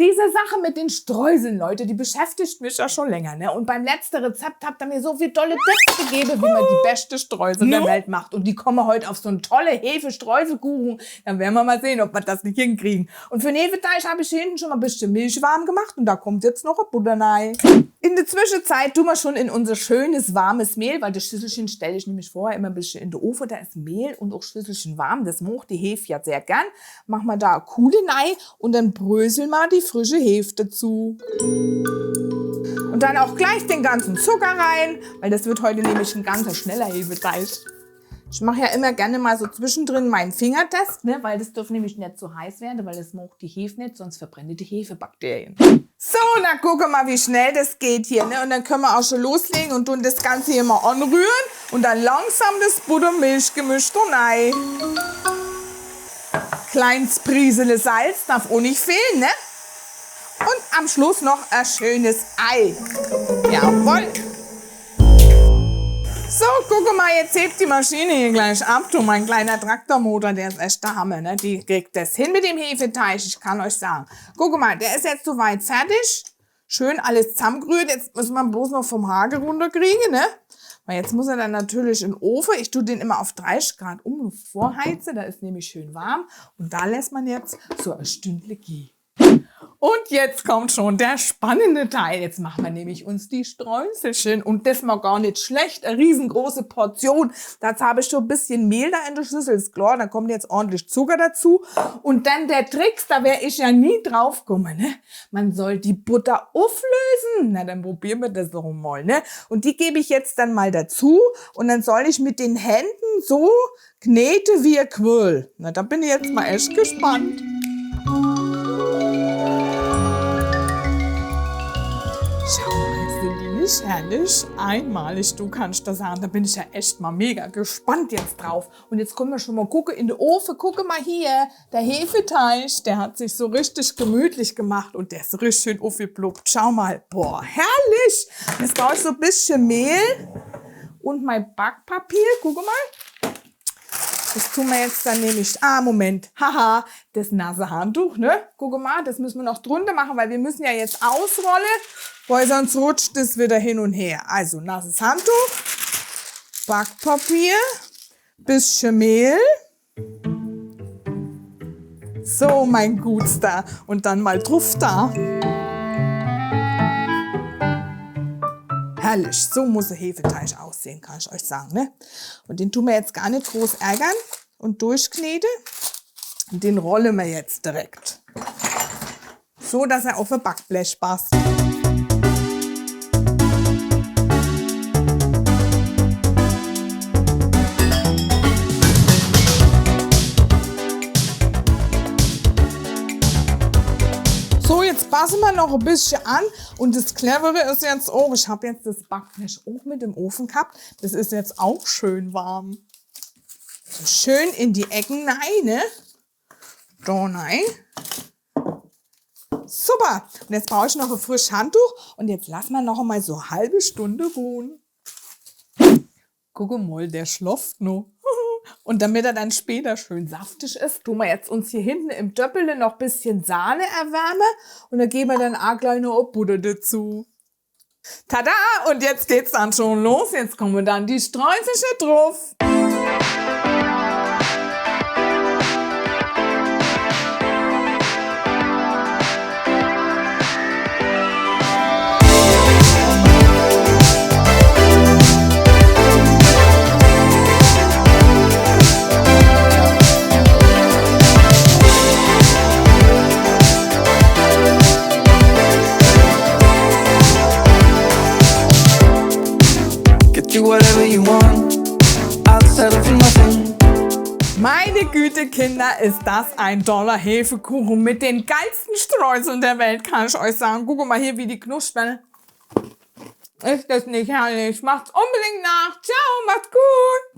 Diese Sache mit den Streuseln, Leute, die beschäftigt mich ja schon länger, ne? Und beim letzten Rezept habt ihr mir so viele tolle Tipps gegeben, wie man die beste Streusel der Welt macht. Und die kommen heute auf so einen tolle Hefe-Streuselkuchen. Dann werden wir mal sehen, ob wir das nicht hinkriegen. Und für den Hefeteig habe ich hinten schon mal ein bisschen Milch warm gemacht. Und da kommt jetzt noch ein Butter rein. In der Zwischenzeit tun wir schon in unser schönes, warmes Mehl, weil das Schüsselchen stelle ich nämlich vorher immer ein bisschen in den Ofen. Da ist Mehl und auch Schüsselchen warm. Das mag die Hefe ja sehr gern. Machen wir da Kuhle rein und dann bröseln wir die frische Hefe dazu. Und dann auch gleich den ganzen Zucker rein, weil das wird heute nämlich ein ganz schneller Hefeteig. Ich mache ja immer gerne mal so zwischendrin meinen Fingertest, ne, weil das darf nämlich nicht zu heiß werden, weil das mag die Hefe nicht, sonst verbrennen die Hefebakterien. So, dann gucken wir mal, wie schnell das geht hier. Ne? Und dann können wir auch schon loslegen und tun das Ganze hier mal anrühren und dann langsam das Butter-Milch-Gemisch rein. Kleines Prisele Salz darf auch nicht fehlen, ne? Und am Schluss noch ein schönes Ei. Jawohl. So, guck mal, jetzt hebt die Maschine hier gleich ab. Du, mein kleiner Traktormotor, der ist echt der Hammer, ne? Die kriegt das hin mit dem Hefeteig, ich kann euch sagen. Guck mal, der ist jetzt soweit fertig. Schön alles zusammengerührt. Jetzt müssen wir bloß noch vom Hagel runterkriegen, ne? Weil jetzt muss er dann natürlich in den Ofen. Ich tue den immer auf 30 Grad Umluft vorheizen. Da ist nämlich schön warm. Und da lässt man jetzt so ein Stündchen gehen. Und jetzt kommt schon der spannende Teil. Jetzt machen wir nämlich uns die Streuselchen. Und das mal gar nicht schlecht. Eine riesengroße Portion. Dazu habe ich schon ein bisschen Mehl da in der Schüssel. Ist klar, da kommt jetzt ordentlich Zucker dazu. Und dann der Trick, da wäre ich ja nie drauf gekommen, ne? Man soll die Butter auflösen. Na, dann probieren wir das doch mal, ne? Und die gebe ich jetzt dann mal dazu. Und dann soll ich mit den Händen so kneten wie ein Quirl. Na, da bin ich jetzt mal echt gespannt. Schau mal, sind die nicht herrlich? Einmalig, du kannst das sagen. Da bin ich ja echt mal mega gespannt jetzt drauf. Und jetzt können wir schon mal gucken in den Ofen. Gucke mal hier, der Hefeteig, der hat sich so richtig gemütlich gemacht und der ist richtig schön aufgeploppt. Schau mal, boah, herrlich. Jetzt brauche ich so ein bisschen Mehl und mein Backpapier. Gucke mal. Das tun wir jetzt dann nämlich, Moment, haha, das nasse Handtuch, ne? Guck mal, das müssen wir noch drunter machen, weil wir müssen ja jetzt ausrollen, weil sonst rutscht es wieder hin und her. Also nasses Handtuch, Backpapier, bisschen Mehl. So, mein Gutster. Und dann mal drauf da. Herrlich, so muss ein Hefeteig aussehen, kann ich euch sagen, ne? Und den tun wir jetzt gar nicht groß ärgern und durchkneten. Und den rollen wir jetzt direkt. So, dass er auf ein Backblech passt. So, jetzt passen wir noch ein bisschen an. Und das Clevere ist jetzt auch, ich habe jetzt das Backblech auch mit im Ofen gehabt. Das ist jetzt auch schön warm. So schön in die Ecken rein, ne? Da rein. Super. Und jetzt brauche ich noch ein frisches Handtuch. Und jetzt lassen wir noch mal so eine halbe Stunde ruhen. Guck mal, der schlaft noch. Und damit er dann später schön saftig ist, tun wir jetzt uns hier hinten im Töppel noch ein bisschen Sahne erwärmen. Und dann geben wir dann auch gleich noch Butter dazu. Tada! Und jetzt geht's dann schon los. Jetzt kommen dann die Streuselchen drauf. Meine Güte, Kinder, ist das ein toller Hefekuchen mit den geilsten Streuseln der Welt, kann ich euch sagen. Guck mal hier, wie die knuspern. Ist das nicht herrlich? Macht's unbedingt nach. Ciao, macht's gut.